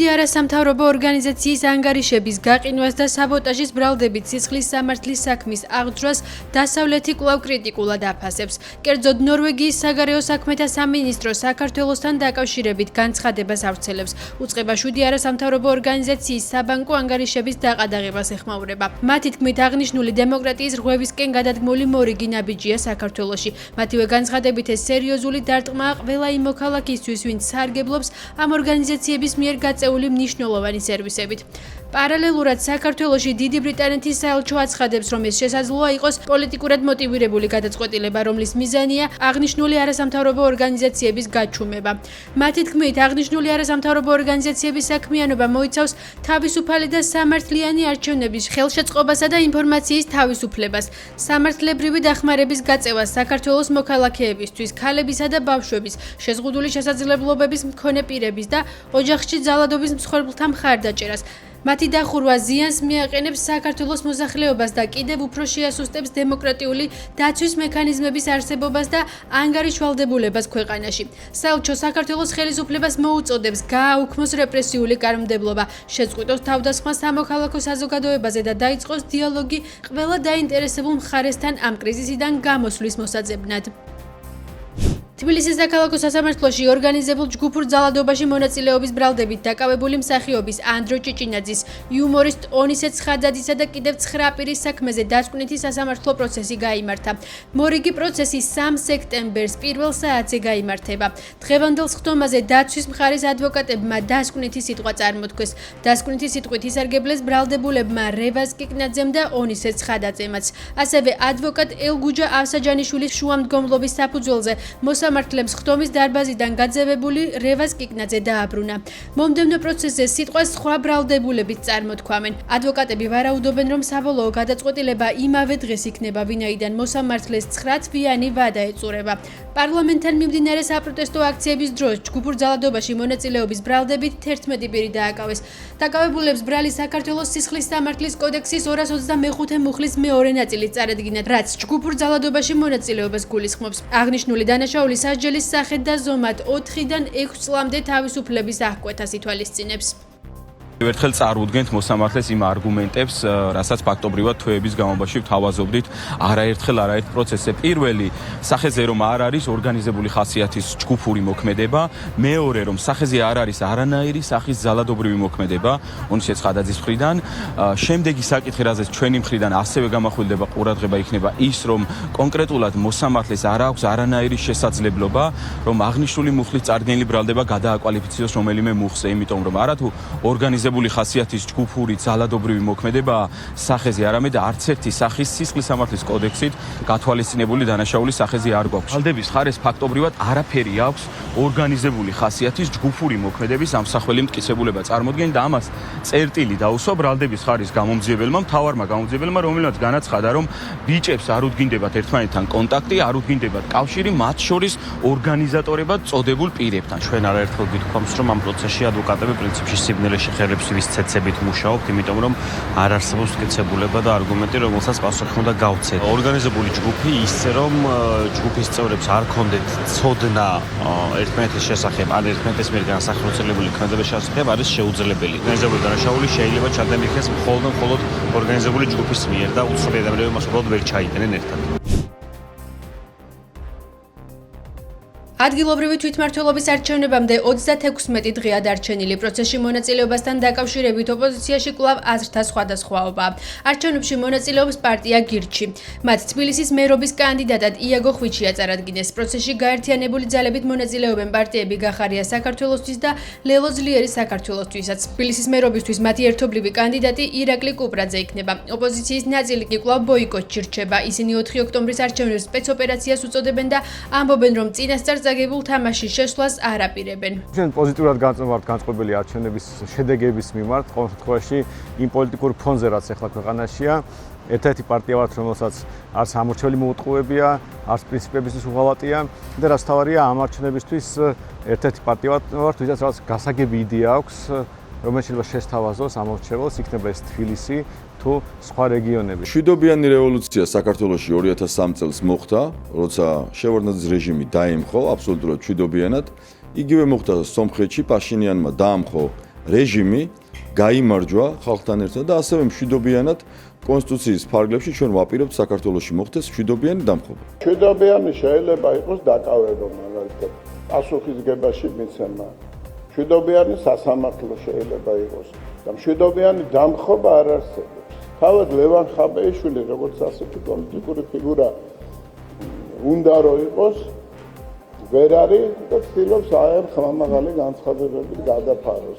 შვიდი არასამთავრობო ორგანიზაციის ანგარიშების გაყინვას და საბოტაჟის ბრალდებით სისხლის სამართლის საქმის აღძვრას დასავლეთი კვლავ კრიტიკულად აფასებს. კერძოდ ნორვეგიის საგარეო საქმეთა სამინისტრო საქართველოსთან დაკავშირებით განცხადებას ავრცელებს. უწყება შვიდი არასამთავრობო ორგანიზაციის საბანკო ანგარიშების დაყადაღებას ეხმაურება. მათი თქმით აღნიშნული დემოკრატიის რღვევისკენ გადადგმული მორიგი ნაბიჯია საქართველოში. მათივე განცხადებით ეს სერიოზული დარტყმაა ყველა იმ მოქალაქისთვის, ვინც სარგებლობს ამ ორგანიზაციების მიერ გაწეული მნიშვნელოვანი სერვისებით. პარალელურად საქართველოში დიდი ბრიტანეთის საელჩო აცხადებს, რომ ეს შესაძლოა იყოს პოლიტიკურად მოტივირებული გადაწყვეტილება, რომლის მიზანია აღნიშნული არასამთავრობო ორგანიზაციების გაჩუმება. მათი თქმით, აღნიშნული არასამთავრობო ორგანიზაციების საქმიანობა მოიცავს თავისუფალი და სამართლიანი არჩევნების ხელშეწყობასა და ინფორმაციის თავისუფლებას, სამართლებრივი დახმარების გაწევას საქართველოს მოქალაქეებისთვის, ქალებისა და ბავშვების, შეზღუდული შესაძლებლობების მქონე პირების და ოჯახში ძალადობის მსხვერპლთა მხარდაჭერას. მათი დახურვა ზიანს მიაყენებს საქართველოს მოსახლეობას და კიდევ უფრო შეასუსტებს დემოკრატიული დაცვის მექანიზმების არსებობას და ანგარიშვალდებულებას ქვეყანაში. საელჩო საქართველოს ხელისუფლებას მოუწოდებს გააუქმოს რეპრესიული კანონმდებლობა, შეწყვიტოს თავდასხმა სამოქალაქო საზოგადოებაზე და დაიწყოს დიალოგი ყველა დაინტერესებულ მხარესთან ამ კრიზისიდან გამოსვლის მოსაძებნად. თბილისის საქალაქო სასამართლოში ორგანიზებულ ჯგუფურ ძალადობაში მონაწილეობის ბრალდებით დაკავებული მსახიობის ანდრო ჭიჭინაძის, იუმორისტ ონისე ცხადაძისა და კიდევ 9 პირის საქმეზე დასკვნითი სასამართლო პროცესი გაიმართა. მორიგი პროცესი 3 სექტემბერს 1 საათზე გაიმართება. დღევანდელ სხდომაზე დაცვის მხარის ადვოკატებმა დასკვნითი სიტყვა წარმოთქვეს. დასკვნითი სიტყვით ისარგებლეს ბრალდებულებმა რევაზ კიკნაძემ და ონისე ცხადაძემაც. ასევე ადვოკატ ელგუჯა ავსაჯანიშვილის შუამდგომლობის საფუძველზე მოსამართლემ სხდომის დარბაზიდან გაძევებული რევაზ კიკნაძე დააბრუნა. მომდევნო პროცესზე სიტყვას სხვა ბრალდებულებით წარმოთქვამენ. ადვოკატები ვარაუდობენ, რომ საბოლოო გადაწყვეტილება იმავე დღეს იქნება, ვინაიდან მოსამართლეს 9 თვიანი ვადა ეწურება. პარლამენტთან მიმდინარე საპროტესტო აქციების დროს ჯგუფურ ძალადობაში მონაწილეობის ბრალდებით 11 პირი დააკავეს. დაკავებულებს ბრალი საქართველოს სისხლის სამართლის კოდექსის 225 მუხლის მეორე ნაწილი წარედგინათ, რაც ჯგუფურ ძალადობაში მონაწილეობას გულისხმობს. აღნიშნული დანაშაული სასჯელის სახით და ზომად 4-დან 6 წლამდე თავისუფლების აღკვეთას ითვალისწინებს. ერთხელ წარუდგენთ მოსამართლეს იმ არგუმენტებს, რასაც ფაქტობრივად თვეების განმავლობაში ვთავაზობდით არაერთხელ არაერთ პროცესზე. პირველი, სახეზე რომ არ არის ორგანიზებული ხასიათის ჯგუფური მოქმედება, მეორე რომ სახეზე არ არის არანაირი სახის ძალადობრივი მოქმედება, ონისე ცხადაძის მხრიდან. შემდეგი საკითხი, რაზეც ჩვენი მხრიდან ასევე გამახვილდება ყურადღება იქნება ის, რომ კონკრეტულად მოსამართლეს არ აქვს არანაირი შესაძლებლობა, რომ აღნიშნული მუხლის წარდგენილი ბრალდება გადააკვალიფიციროს რომელიმე მუხზე, იმიტომ რომ არათუ ორგანიზებული ხასიათის ჯგუფური ძალადობრივი მოქმედება სახეზე არამედ არც ერთი სახის სისხლის სამართლის კოდექსით გათვალისწინებული დანაშაული სახეზე არ გვაქვს. ბრალდების ხარეს ფაქტობრივად არაფერი აქვს ორგანიზებული ხასიათის ჯგუფური მოქმედების ამსახველი მტკიცებულება წარმოდგენით და ამას წერტილი დაუსვა ბრალდების ხარის გამომძიებელმა, მთავარმა გამომძიებელმა, რომელმაც განაცხადა, რომ ბიჭებს არ უდგინდებათ ერთმანეთთან კონტაქტი, არ უდგინდებათ კავშირი, მათ შორის ორგანიზატორებად წოდებულ პირებთან. ჩვენ არაერთხელ გითხოვს, რომ ამ პროცესში ადვოკატები პრინციპში სიბნელეში ხელებს ცეცებით მუშაობთ, იმიტომ რომ არ არსებობს მტკიცებულება და არგუმენტი, რომელსაც პასუხი უნდა გავცეთ. ორგანიზებული ჯგუფი ისე რომ ჯგუფის წევრებს არ ქონდეთ ცოდნა ერთმანეთის შესახებ, ან ერთმანეთის მიერ განსახილველი ქმედების შესახებ არის შეუძლებელი. ორგანიზებული დანაშაული შეიძლება ჩადენილდეს მხოლოდ ორგანიზებული ჯგუფის მიერ და უცხოელი ადამიანები მას უბრალოდ ვერ ჩაიდნენ ერთად. ადგილობრივი თვითმმართველობის არჩევნებამდე 36 დღეა დარჩენილი. პროცესში მონაწილეობასთან დაკავშირებით ოპოზიციაში კვლავ აზრთა სხვადასხვაობაა. არჩევნებში მონაწილეობს პარტია გირჩი. მათ თბილისის მერობის კანდიდატად იაგო ხვიჩია წარადგინეს. პროცესში გაერთიანებული ძალებით მონაწილეობენ პარტიები გახარია საქართველოსთვის და ლელო ძლიერი საქართველოსთვისაც. თბილისის მერობისთვის მათი ერთობლივი კანდიდატი ირაკლი კუპრაძე იქნება. ოპოზიციის ნაწილი კი კვლავ ბოიკოტში რჩება. ისინი 4 ოქტომბრის არჩევნებს სპეცოპერაციას უწოდებენ და ამბობენ, რომ წინასწარ გებულ თამაშის შესვლას არ აპირებენ. ჩვენ პოზიტიურად განწყობთ განწყობილი არჩევნების შედეგების მიმართ, ყოველ შემთხვევაში იმ პოლიტიკურ ფონზე, რაც ახლა ქვეყანაშია, ერთ-ერთი პარტია ვართ, რომელსაც არც ამორჩეველი მოუტყუებია, არც პრინციპებისთვის უღალატია და რაც თავარია ამ არჩევნებისთვის ერთ-ერთი პარტია ვართ, ვისაც რაღაც გასაგები იდეა აქვს, რომელიც შეიძლება შესთავაზოს ამორჩეველს, იქნება ეს თბილისი თუ სხვა რეგიონები. მშვიდობიანი რევოლუცია საქართველოში 2003 წელს მოხდა, როცა შევარდნაძის რეჟიმი დაემხო აბსოლუტურად მშვიდობიანად. იგივე მოხდა სომხეთში, პაშინიანმა დაამხო რეჟიმი გაიმარჯვა ხალხთან ერთად და ასევე მშვიდობიანად კონსტიტუციის ფარგლებში ჩვენ ვაპირებთ საქართველოში მოხდეს მშვიდობიანი დამხობა. მშვიდობიანი შეიძლება იყოს დაკავება მაგალითად პასუხისგებაში მიცემა. მშვიდობიანი სასამართლო შეიძლება იყოს და მშვიდობიანი დამხობა არ არსებობს. თავად ლევან ხაბეიშვილი როგორც ასეთი პოლიტიკური ფიგურა უნდა რომ იყოს ვერ არის და ცდილობს აი ამ ხმამაღალი განცხადებებით გადაფაროს.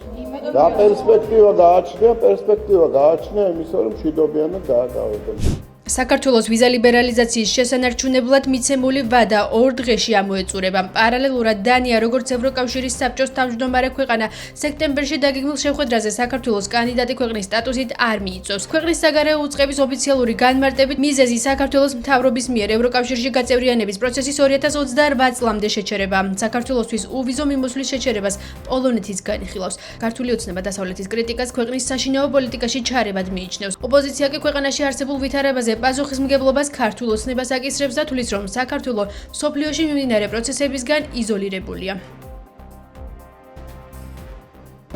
და პერსპექტივა გააჩნია იმისა, რომ მშვიდობიანად დააკავებენ. საქართველოს ვიზა ლიბერალიზაციის შესანარჩუნებლად მიცემული ვადა 2 დღეში ამოეწურება. პარალელურად დანია, როგორც ევროკავშირის საბჭოს თავმჯდომარე ქვეყანა, სექტემბერში დაგეგმილ შეხვედრაზე საქართველოს კანდიდატი ქვეყნის სტატუსით არ მიიწევს. ქვეყნის საგარეო უწყების ოფიციალური განმარტებით მიზეზი საქართველოს მთავრობის მიერ ევროკავშირში გაწევრიანების პროცესის 2028 წლამდე შეჩერება. საქართველოსთვის უვიზო მიმოსვლის შეჩერებას პოლონეთის განიხილავს. ქართული ოცნება დასავლეთის კრიტიკას ქვეყნის საშინაო პოლიტიკაში ჩარევად მიიჩნევს. ოპოზიცია კი ქვეყანაში არსებულ ვითარებაზე პასუხისმგებლობას ქართულ ოცნებას აკისრებს და თulis რომ საქართველო სოფლიოში მიმდინარე პროცესებისგან იზოლირებულია.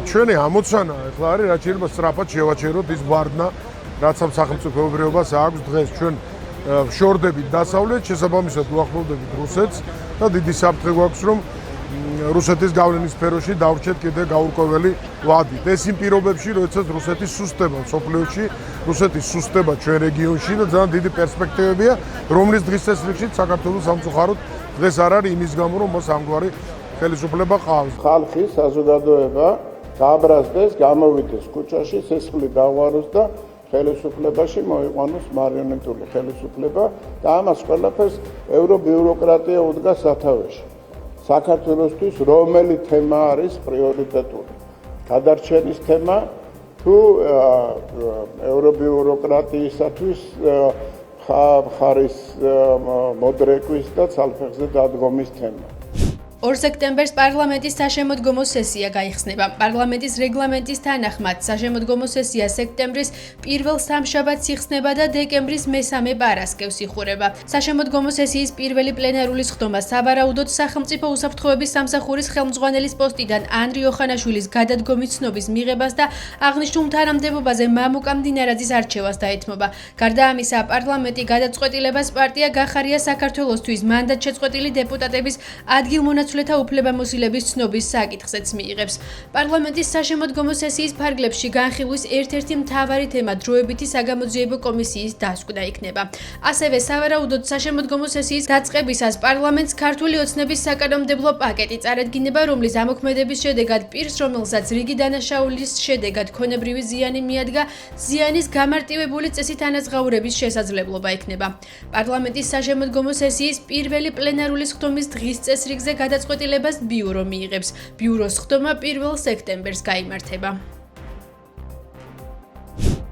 ჩვენი ამოცანა ახლა არის რაც შეიძლება სწრაფად შევაჩეროთ ის ვარდნა რაც ამ სახელმწიფოებრიობას აქვს დღეს ჩვენ შორდებით დასავლეთ შესაბამისად უახლოვდებით რუსეთს და დიდი საფრთხე გვაქვს რომ რუსეთის გავლენის სფეროში დავრჩეთ კიდე გაურკვეველი ვადით. ეს იმ პირობებში, როდესაც რუსეთის სუსტება სოფლიოში, რუსეთის სუსტება ჩვენ რეგიონში და ძალიან დიდი პერსპექტივებია, რომლის დღის წესრიგშიც საქართველოს სამწუხაროდ დღეს არ არის იმის გამო, რომ მას ამგვარი ხელისუფლება ყავს. ხალხი საზოგადოება გააბრაზდეს, გამოვიდეს ქუჩაში, სისხლი დაღვაროს და ხელისუფლებაში მოიყვანოს მარიონეტული ხელისუფლება და ამას ყველაფერს ევრობიუროკრატია უდგა სათავეში. საქართველოსთვის რომელი თემა არის პრიორიტეტული? გადარჩენის თემა თუ ევრობიუროკრატიისათვის ხარის მოდრეკვის და ცალფეხზე დადგომის თემა. 2 სექტემბერს პარლამენტის საშემოდგომო სესია გაიხსნება. პარლამენტის რეგლამენტის თანახმად საშემოდგომო სესია სექტემბრის პირველ სამშაბათს იხსნება და დეკემბრის მესამე პარასკევს იხურება. საშემოდგომო სესიის პირველი პლენარული სხდომა სავარაუდოდ სახელმწიფო უსაფრთხოების სამსახურის ხელმძღვანელის პოსტიდან ანდრი ოხანაშვილის გადადგომის ცნობის მიღებას და აღნიშნულ თანამდებობაზე მამუკა მდინარაძის არჩევას დაეთმობა. გარდა ამისა, პარლამენტი გადაწყვეტილებას პარტია გახარია საქართველოსთვის მანდატშეწყვეტილი დეპუტატების ადგილმონაცვლეთა უფლებამოსილების ცნობის საკითხზეც მიიღებს. პარლამენტის საშემოდგომო სესიის ფარგლებში განხილვის ერთ-ერთი მთავარი თემა დროებითი საგამოძიებო კომისიის დასკვნა იქნება. ასევე სავარაუდოდ საშემოდგომო სესიის დაწყებისას პარლამენტს ქართული ოცნების საკანონმდებლო პაკეტი წარადგინება, რომლის ამოქმედების შედეგად პირს, რომელსაც რიგი დანაშაულის შედეგად ქონებრივი ზიანი მიადგა, ზიანის გამარტივებული წესით ანაზღაურების შესაძლებლობა იქნება. პარლამენტის საშემოდგომო სესიის პირველი პლენარული სხდომის დღის წესრიგზე გადაწყვეტილებას ბიურო მიიღებს. ბიუროს სხდომა 1 სექტემბერს გაიმართება.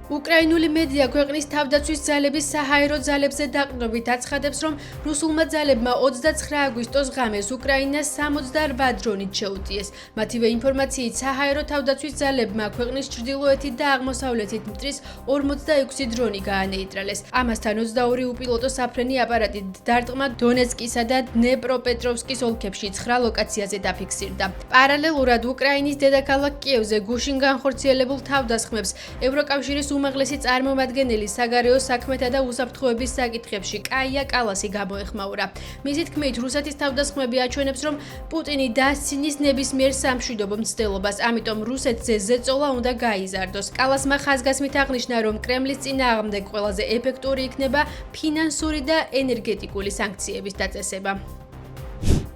უკრაინული მედია ქვეყნის თავდაცვის ძალების საჰაერო ძალებზე დაყრდნობით აცხადებს, რომ რუსულმა ძალებმა 29 აგვისტოს ღამეს უკრაინას 68 დრონით შეუტიეს. მათივე ინფორმაციით, საჰაერო თავდაცვის ძალებმა ქვეყნის ჩრდილოეთით და აღმოსავლეთით მტრის 46 დრონი გაანეიტრალეს. ამასთან 22 უპილოტო საფრენი აპარატი დარტყმა დონეცკისა და დნეპროპეტროვსკის ოლქებში 9 ლოკაციაზე დაფიქსირდა. პარალელურად უკრაინის დედაქალაქ კიევზე გუშინ განხორციელებულ თავდასხმებს ევროკავშირის უმაღლესი წარმომადგენელი საგარეო საქმეთა და უსაფრთხოების საკითხებში კაია კალასი გამოეხმაურა. მისი თქმით, რუსეთის თავდასხმები აჩვენებს, რომ პუტინი დასცინის ნებისმიერ სამშვიდობო მცდელობას, ამიტომ რუსეთზე ზეწოლა უნდა გაიზარდოს. კალასმა ხაზგასმით აღნიშნა, რომ კრემლის წინააღმდეგ ყველაზე ეფექტური იქნება ფინანსური და ენერგეტიკული სანქციების დაწესება.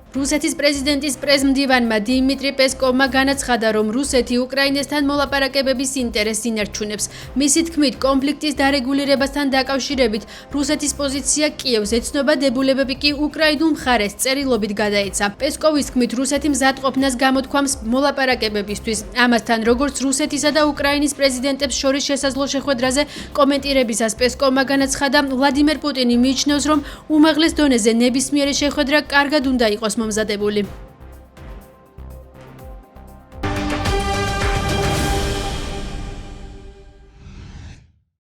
რუსეთის პრეზიდენტის პრეზმდივანმა დიმიტრი პესკოვმა განაცხადა, რომ რუსეთი უკრაინასთან მოლაპარაკებების ინტერესს ინარჩუნებს. მისი თქმით, კონფლიქტის დარეგულირებასთან დაკავშირებით რუსეთის პოზიცია კიევს ეცნობა, დებულებები კი უკრაინულ მხარეს წერილობით გადაეცა. პესკოვის თქმით, რუსეთი მზად ყოფნას გამოთქვამს მოლაპარაკებებისთვის. ამასთან, როგორც რუსეთისა და უკრაინის პრეზიდენტებს შორის შესაძლო შეხვედრაზე კომენტირებისას პესკოვმა განაცხადა, ვლადიმერ პუტინი მიიჩნევს, რომ უმაღლეს დონეზე ნებისმიერი შეხვედრა კარგად უნდა იყოს მომზადებული.